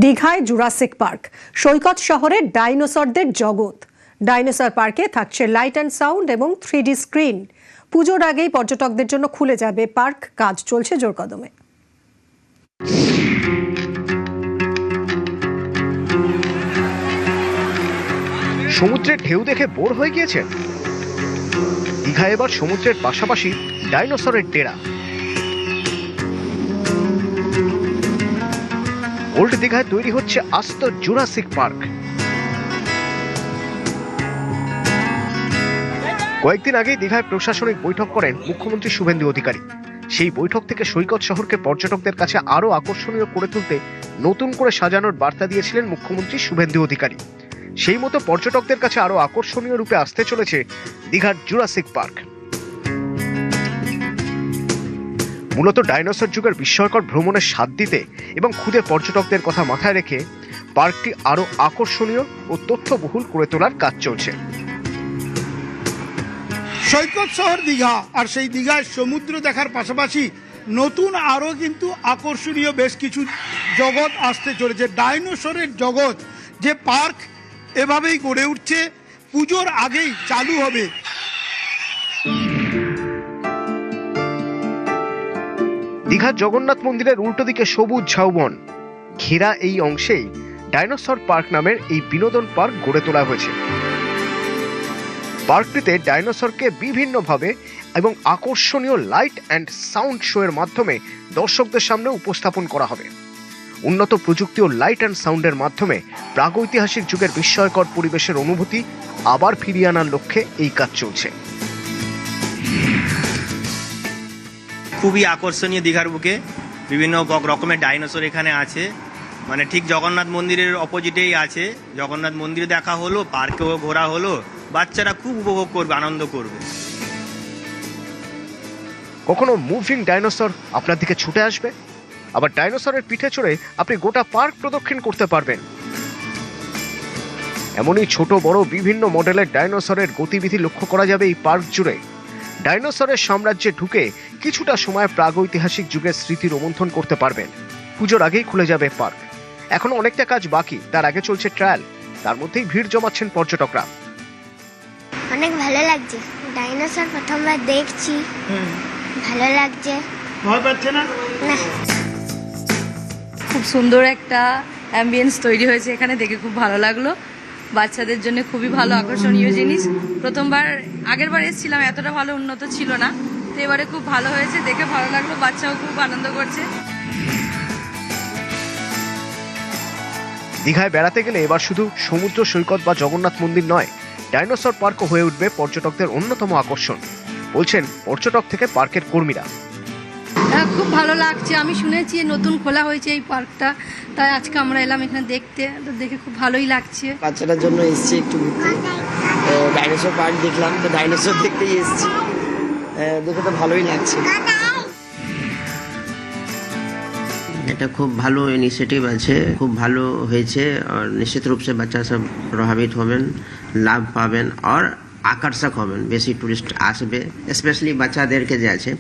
দীঘায় Jurassic park, সৈকত শহরের ডাইনোসরদের জগৎ। ডাইনোসর পার্কে থাকছে লাইট অ্যান্ড সাউন্ড এবং 3D স্ক্রিন। পুজোর আগেই পর্যটকদের জন্য খুলে যাবে পার্ক, কাজ চলছে জোরকদমে। সমুদ্রের ঢেউ দেখে বোর হয়ে গিয়েছে? দীঘা এবার সমুদ্রের পাশাপাশি ডাইনোসরের ডেরা। ওল্ড দীঘায় তৈরি হচ্ছে আস্ত জুরাসিক পার্ক। কয়েকদিন আগেই দীঘায় প্রশাসনিক বৈঠক করেন মুখ্যমন্ত্রী শুভেন্দু অধিকারী। সেই বৈঠক থেকে সৈকত শহরকে পর্যটকদের কাছে আরো আকর্ষণীয় করে তুলতে নতুন করে সাজানোর বার্তা দিয়েছিলেন মুখ্যমন্ত্রী শুভেন্দু অধিকারী। সেই মতো পর্যটকদের কাছে আরো আকর্ষণীয় রূপে আসতে চলেছে দীঘার জুরাসিক পার্ক। মূলত ডাইনোসর যুগের বিস্ময়কর ভ্রমণের স্বাদ দিতে এবং খুদে পর্যটকদের কথা মাথায় রেখে পার্কটি আরো আকর্ষণীয় ও তথ্যবহুল করে তোলার কাজ চলছে। সৈকত শহর দীঘা, আর সেই দীঘায় সমুদ্র দেখার পাশাপাশি নতুন আরও কিন্তু আকর্ষণীয় বেশ কিছু জগৎ আসতে চলেছে। ডাইনোসরের জগৎ যে পার্ক এভাবেই গড়ে উঠছে, পুজোর আগেই চালু হবে। দীঘার জগন্নাথ মন্দিরের উল্টো দিকে সবুজ ঝাউবন ঘেরা এই অংশেই ডাইনোসর পার্ক নামের এই বিনোদন পার্ক গড়ে তোলা হয়েছে। পার্কটিতে ডাইনোসরকে বিভিন্নভাবে এবং আকর্ষণীয় লাইট অ্যান্ড সাউন্ড শো এর মাধ্যমে দর্শকদের সামনে উপস্থাপন করা হবে। উন্নত প্রযুক্তি ও লাইট অ্যান্ড সাউন্ডের মাধ্যমে প্রাগৈতিহাসিক যুগের বিস্ময়কর পরিবেশের অনুভূতি আবার ফিরিয়ে আনার লক্ষ্যে এই কাজ চলছে। খুবই আকর্ষণীয় দীঘার বুকে বিভিন্ন রকমের ডাইনোসর এখানে আছে, মানে ঠিক জগন্নাথ মন্দিরের অপোজিটেই আছে। জগন্নাথ মন্দিরে দেখা হলো, পার্কেও ঘোরা হলো, বাচ্চারা খুব উপভোগ করবে, আনন্দ করবে। কখনো মুভিং ডাইনোসর আপনার দিকে ছুটে আসবে, আবার ডাইনোসরের পিঠে চড়ে আপনি গোটা পার্ক প্রদক্ষিণ করতে পারবেন। এমনই ছোট বড় বিভিন্ন মডেলের ডাইনোসরের গতিবিধি লক্ষ্য করা যাবে এই পার্ক জুড়ে। ডাইনোসরের সাম্রাজ্যে ঢুকে কিছুটা সময় প্রাগৈতিহাসিক যুগের স্মৃতি রোমন্থন করতে পারবেন। পুজোর আগেই খুলে যাবে পার্ক। এখনো অনেকটা কাজ বাকি, তার আগে চলছে ট্রায়াল। তার মধ্যেই ভিড় জমাচ্ছেন পর্যটকরা। অনেক ভালো লাগছে, ডাইনোসর প্রথমবার দেখছি, ভালো লাগছে। ভয় পাচ্ছে না? না, খুব সুন্দর একটা অ্যাম্বিয়েন্স তৈরি হয়েছে এখানে, দেখে খুব ভালো লাগলো। বাচ্চাদের জন্য খুবই ভালো আকর্ষণীয় জিনিস। প্রথমবার আগের বার এসেছিলাম, এতটা ভালো উন্নত ছিল না, তো এবারে খুব ভালো হয়েছে, দেখে ভালো লাগলো। বাচ্চাও খুব আনন্দ করছে। দীঘায় বেড়াতে গেলে এবার শুধু সমুদ্র সৈকত বা জগন্নাথ মন্দির নয়, ডাইনোসর পার্কও হয়ে উঠবে পর্যটকদের অন্যতম আকর্ষণ, বলছেন পর্যটক থেকে পার্কের কর্মীরা। খুব ভালো লাগছে। আমি শুনেছি নতুন খোলা হয়েছে এই পার্কটা, তাই আজকে আমরা এলাম এখানে দেখতে, তো দেখে খুব ভালোই লাগছে। বাচ্চাটার জন্য এসেছি একটু ঘুরতে, ডাইনোসর পার্ক দেখলাম, তো ডাইনোসর দেখতেই এসেছি, দেখে তো ভালোই লাগছে। এটা খুব ভালো ইনিশিয়েটিভ আছে, খুব ভালো হয়েছে, আর নিশ্চিত রূপ से बच्चा सब प्रभावित হবেন, লাভ পাবেন আর আকর্ষক হবেন। বেশি টুরিস্ট আসবে, স্পেশালি বাচ্চাদেরকে যে আছে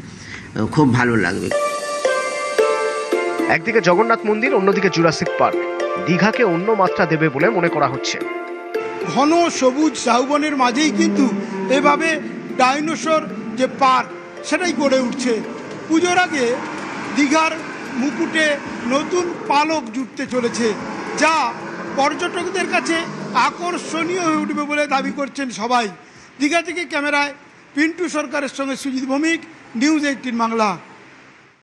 খুব ভালো লাগবে। একদিকে জগন্নাথ মন্দির, অন্যদিকে জুরাসিক পার্ক দীঘাকে অন্য মাত্রা দেবে বলে মনে করা হচ্ছে। ঘন সবুজ ঝাউবনের মাঝেই কিন্তু এভাবে ডাইনোসর যে পার্ক সেটাই গড়ে উঠছে। পুজোর আগে দীঘার মুকুটে নতুন পালক জুটতে চলেছে, যা পর্যটকদের কাছে আকর্ষণীয় হয়ে উঠবে বলে দাবি করছেন সবাই। দীঘা থেকে ক্যামেরায় পিন্টু সরকারের সঙ্গে সুজিত ভৌমিক, নিউজ 18 বাংলা।